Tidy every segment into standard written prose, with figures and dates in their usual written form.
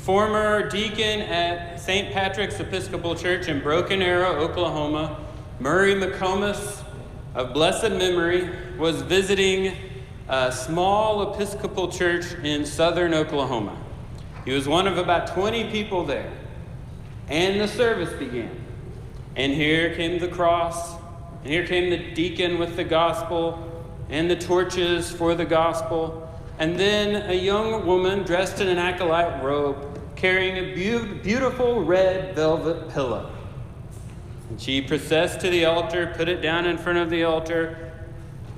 former deacon at St. Patrick's Episcopal Church in Broken Arrow, Oklahoma, Murray McComas of blessed memory, was visiting a small Episcopal church in southern Oklahoma. He was one of about 20 people there. And the service began. And here came the cross, and here came the deacon with the gospel and the torches for the gospel. And then a young woman dressed in an acolyte robe carrying a beautiful red velvet pillow. And she processed to the altar, put it down in front of the altar,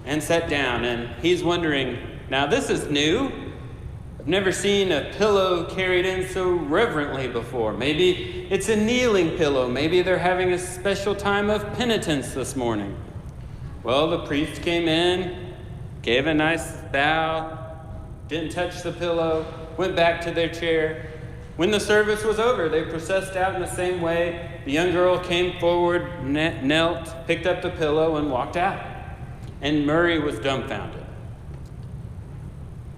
and sat down. And he's wondering, now this is new. I've never seen a pillow carried in so reverently before. Maybe it's a kneeling pillow. Maybe they're having a special time of penitence this morning. Well, the priest came in, gave a nice bow, didn't touch the pillow, went back to their chair. When the service was over, they processed out in the same way. The young girl came forward, knelt, picked up the pillow, and walked out. And Murray was dumbfounded.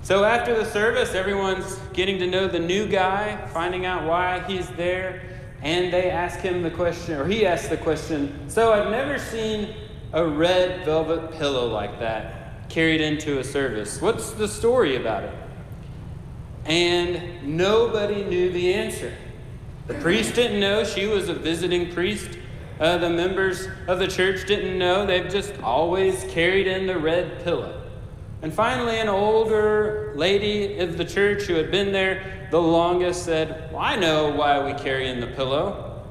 So after the service, everyone's getting to know the new guy, finding out why he's there, and they ask him the question, or he asked the question, so I've never seen a red velvet pillow like that carried into a service. What's the story about it? And nobody knew the answer. The priest didn't know. She was a visiting priest. The members of the church didn't know. They've just always carried in the red pillow. And finally, an older lady of the church who had been there the longest said, well, I know why we carry in the pillow.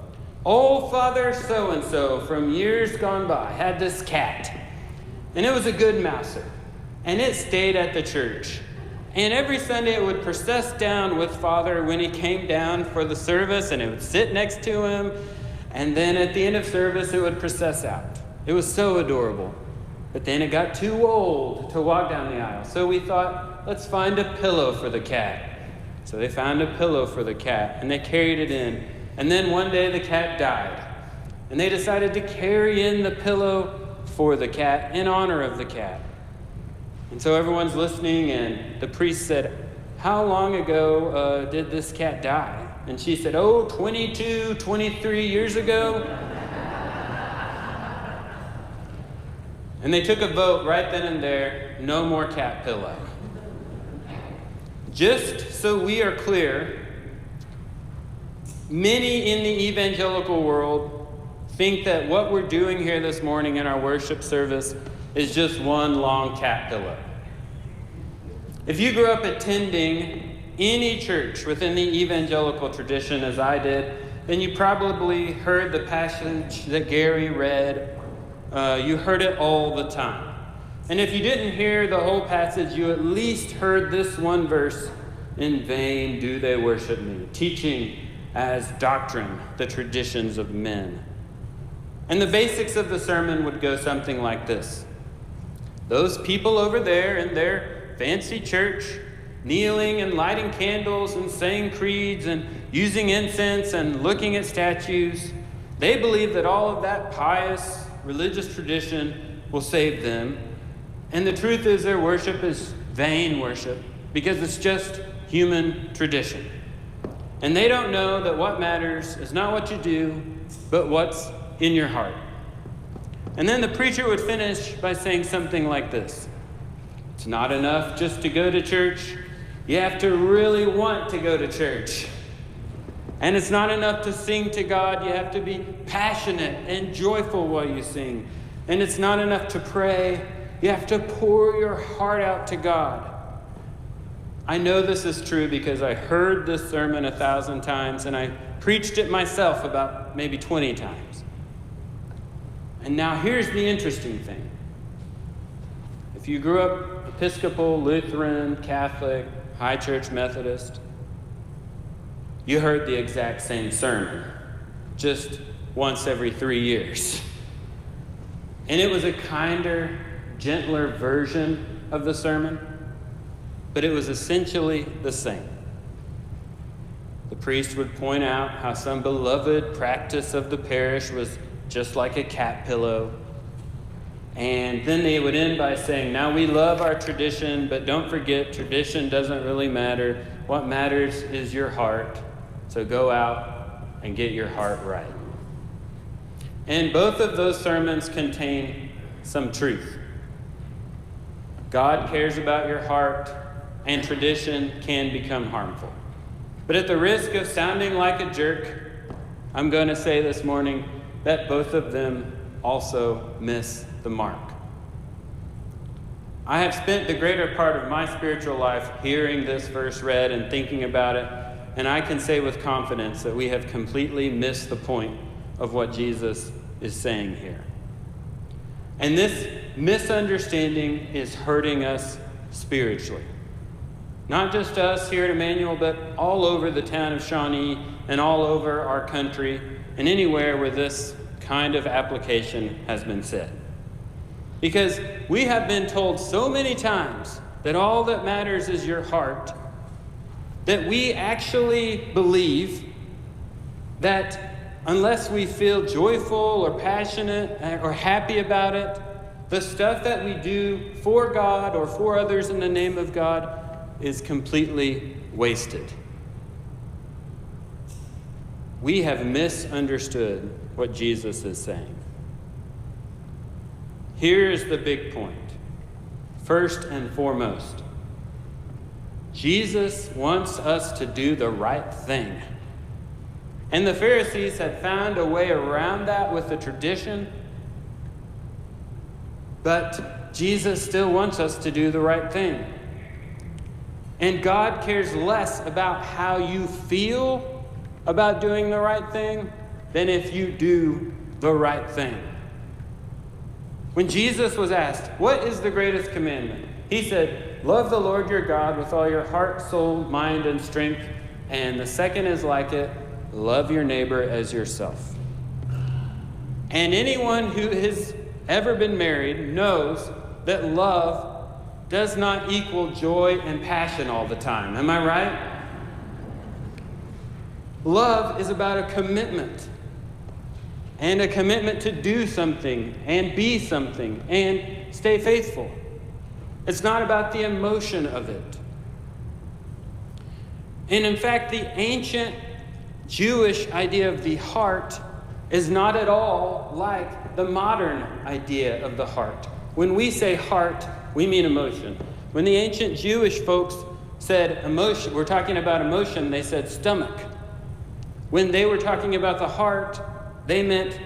Old Father so-and-so from years gone by had this cat. And it was a good mouser. And it stayed at the church. And every Sunday it would process down with Father when he came down for the service, and it would sit next to him. And then at the end of service, it would process out. It was so adorable. But then it got too old to walk down the aisle. So we thought, let's find a pillow for the cat. So they found a pillow for the cat, and they carried it in. And then one day the cat died. And they decided to carry in the pillow for the cat in honor of the cat. And so everyone's listening, and the priest said, how long ago did this cat die? And she said, 22, 23 years ago. And they took a vote right then and there, no more cat pillow. Just so we are clear, many in the evangelical world think that what we're doing here this morning in our worship service is just one long cat pillow. If you grew up attending any church within the evangelical tradition as I did, then you probably heard the passage that Gary read. You heard it all the time. And if you didn't hear the whole passage, you at least heard this one verse, in vain do they worship me, teaching as doctrine the traditions of men. And the basics of the sermon would go something like this. Those people over there in their fancy church, kneeling and lighting candles and saying creeds and using incense and looking at statues, they believe that all of that pious religious tradition will save them. And the truth is their worship is vain worship because it's just human tradition. And they don't know that what matters is not what you do, but what's in your heart. And then the preacher would finish by saying something like this. It's not enough just to go to church. You have to really want to go to church. And it's not enough to sing to God. You have to be passionate and joyful while you sing. And it's not enough to pray. You have to pour your heart out to God. I know this is true because I heard this sermon 1,000 times and I preached it myself about maybe 20 times. And now here's the interesting thing. If you grew up Episcopal, Lutheran, Catholic, High Church, Methodist, you heard the exact same sermon, just once every 3 years. And it was a kinder, gentler version of the sermon, but it was essentially the same. The priest would point out how some beloved practice of the parish was just like a cat pillow. And then they would end by saying, now we love our tradition, but don't forget, tradition doesn't really matter. what matters is your heart. So go out and get your heart right. And both of those sermons contain some truth. God cares about your heart, and tradition can become harmful. But at the risk of sounding like a jerk, I'm going to say this morning that both of them also miss the mark. I have spent the greater part of my spiritual life hearing this verse read and thinking about it, and I can say with confidence that we have completely missed the point of what Jesus is saying here. And this misunderstanding is hurting us spiritually. Not just us here at Emmanuel, but all over the town of Shawnee and all over our country and anywhere where this kind of application has been said. Because we have been told so many times that all that matters is your heart, that we actually believe that unless we feel joyful or passionate or happy about it, the stuff that we do for God or for others in the name of God is completely wasted. We have misunderstood what Jesus is saying. Here's the big point. First and foremost, Jesus wants us to do the right thing. And the Pharisees had found a way around that with the tradition, but Jesus still wants us to do the right thing. And God cares less about how you feel about doing the right thing than if you do the right thing. When Jesus was asked, what is the greatest commandment? He said, love the Lord your God with all your heart, soul, mind, and strength. And the second is like it, love your neighbor as yourself. And anyone who has ever been married knows that love does not equal joy and passion all the time. Am I right? Love is about a commitment. And a commitment to do something and be something and stay faithful. It's not about the emotion of it. And in fact, the ancient Jewish idea of the heart is not at all like the modern idea of the heart. When we say heart, we mean emotion. When the ancient Jewish folks said emotion, we're talking about emotion, they said stomach. When they were talking about the heart, they meant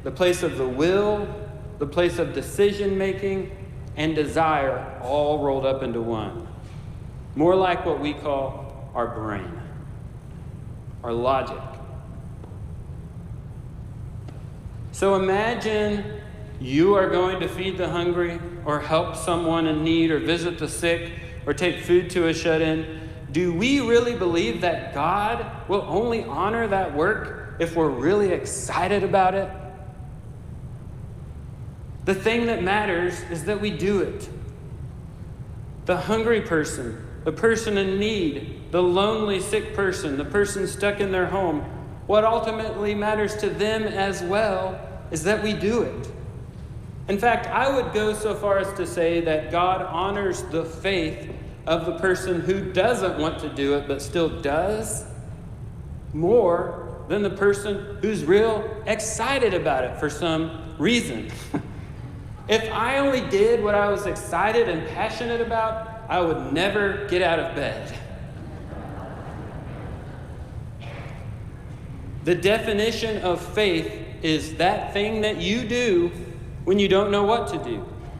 the place of the will, the place of decision-making, and desire all rolled up into one. More like what we call our brain, our logic. So imagine you are going to feed the hungry or help someone in need or visit the sick or take food to a shut-in. Do we really believe that God will only honor that work if we're really excited about it? The thing that matters is that we do it. The hungry person, the person in need, the lonely sick person, the person stuck in their home, what ultimately matters to them as well is that we do it. In fact, I would go so far as to say that God honors the faith of the person who doesn't want to do it but still does more than the person who's real excited about it for some reason. If I only did what I was excited and passionate about, I would never get out of bed. The definition of faith is that thing that you do when you don't know what to do,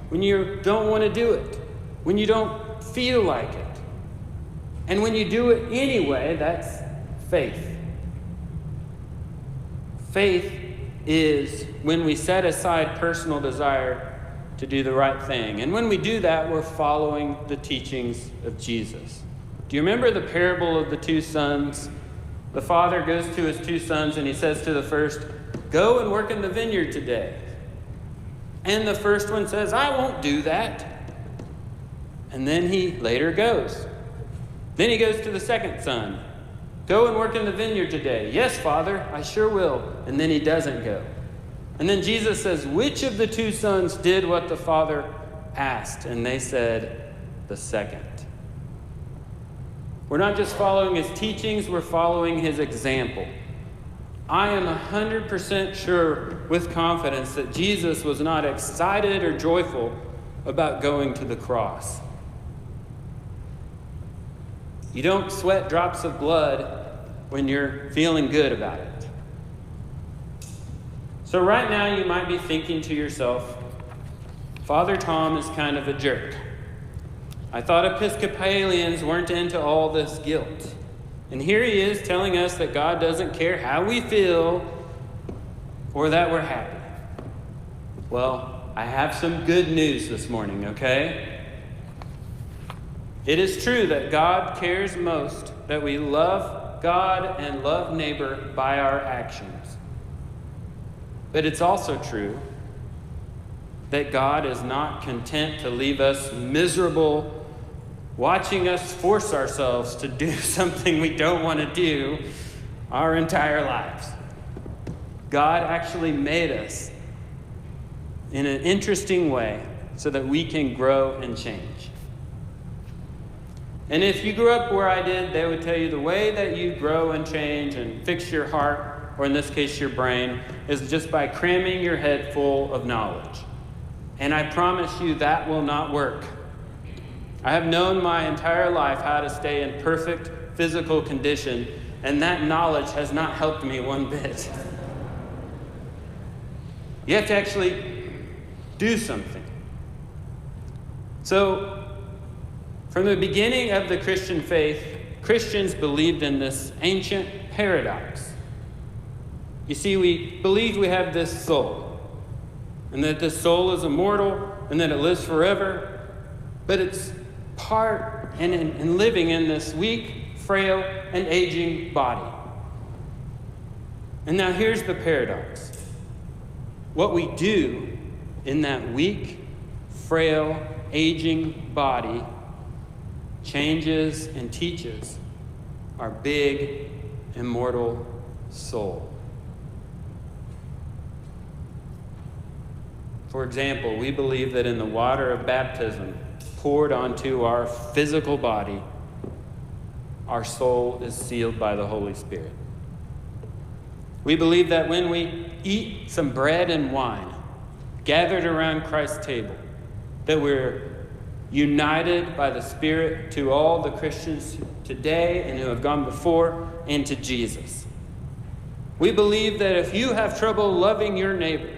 when you don't want to do it, when you don't feel like it. And when you do it anyway, that's faith. Faith is when we set aside personal desire to do the right thing. And when we do that, we're following the teachings of Jesus. Do you remember the parable of the two sons? The father goes to his two sons and he says to the first, go and work in the vineyard today. And the first one says, I won't do that. And then he later goes. Then he goes to the second son. Go and work in the vineyard today. Yes, Father, I sure will. And then he doesn't go. And then Jesus says, which of the two sons did what the father asked? And they said, the second. We're not just following his teachings, we're following his example. I am 100% sure with confidence that Jesus was not excited or joyful about going to the cross. You don't sweat drops of blood when you're feeling good about it. So right now you might be thinking to yourself, Father Tom is kind of a jerk. I thought Episcopalians weren't into all this guilt. And here he is telling us that God doesn't care how we feel or that we're happy. Well, I have some good news this morning, okay? It is true that God cares most that we love God and love neighbor by our actions. But it's also true that God is not content to leave us miserable, watching us force ourselves to do something we don't want to do our entire lives. God actually made us in an interesting way so that we can grow and change. And if you grew up where I did, they would tell you the way that you grow and change and fix your heart, or in this case your brain, is just by cramming your head full of knowledge. And I promise you that will not work. I have known my entire life how to stay in perfect physical condition, and that knowledge has not helped me one bit. You have to actually do something. So, from the beginning of the Christian faith, Christians believed in this ancient paradox. You see, we believe we have this soul, and that this soul is immortal, and that it lives forever, but it's part and living in this weak, frail, and aging body. And now here's the paradox. What we do in that weak, frail, aging body changes and teaches our big, immortal soul. For example, we believe that in the water of baptism poured onto our physical body, our soul is sealed by the Holy Spirit. We believe that when we eat some bread and wine gathered around Christ's table, that we're united by the Spirit to all the Christians today and who have gone before, and to Jesus. We believe that if you have trouble loving your neighbor,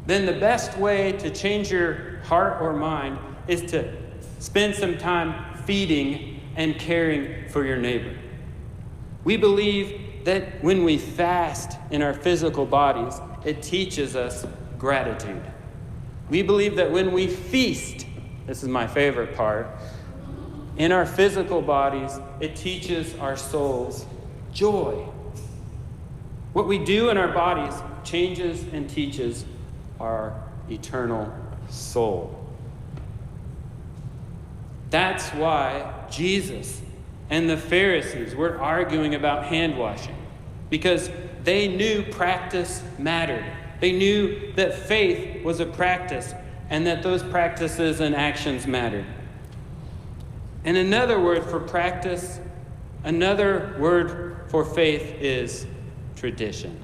then the best way to change your heart or mind is to spend some time feeding and caring for your neighbor. We believe that when we fast in our physical bodies, it teaches us gratitude. We believe that when we feast, this is my favorite part, in our physical bodies, it teaches our souls joy. What we do in our bodies changes and teaches our eternal soul. That's why Jesus and the Pharisees were arguing about hand washing, because they knew practice mattered. They knew that faith was a practice and that those practices and actions mattered. And another word for practice, another word for faith is tradition.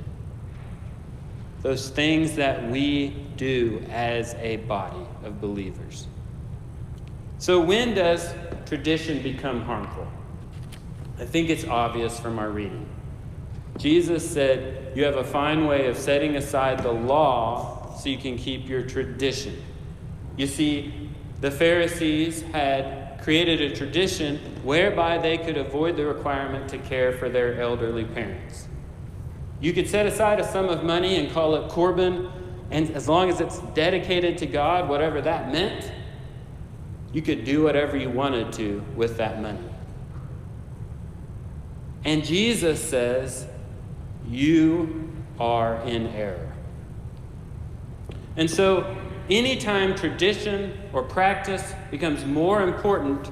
Those things that we do as a body of believers. So when does tradition become harmful? I think it's obvious from our reading. Jesus said, you have a fine way of setting aside the law so you can keep your tradition. You see, the Pharisees had created a tradition whereby they could avoid the requirement to care for their elderly parents. You could set aside a sum of money and call it Corban, and as long as it's dedicated to God, whatever that meant, you could do whatever you wanted to with that money. And Jesus says, you are in error. And so, anytime tradition or practice becomes more important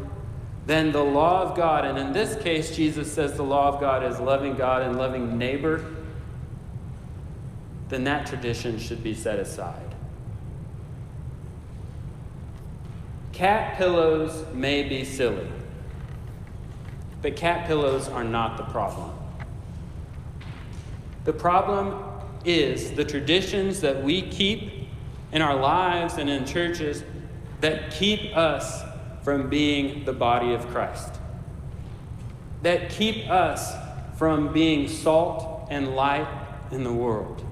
than the law of God, and in this case, Jesus says the law of God is loving God and loving neighbor, then that tradition should be set aside. Cat pillows may be silly, But cat pillows are not the problem. The problem is the traditions that we keep in our lives and in churches that keep us from being the body of Christ, that keep us from being salt and light in the world.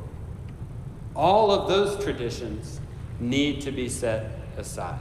All of those traditions need to be set aside.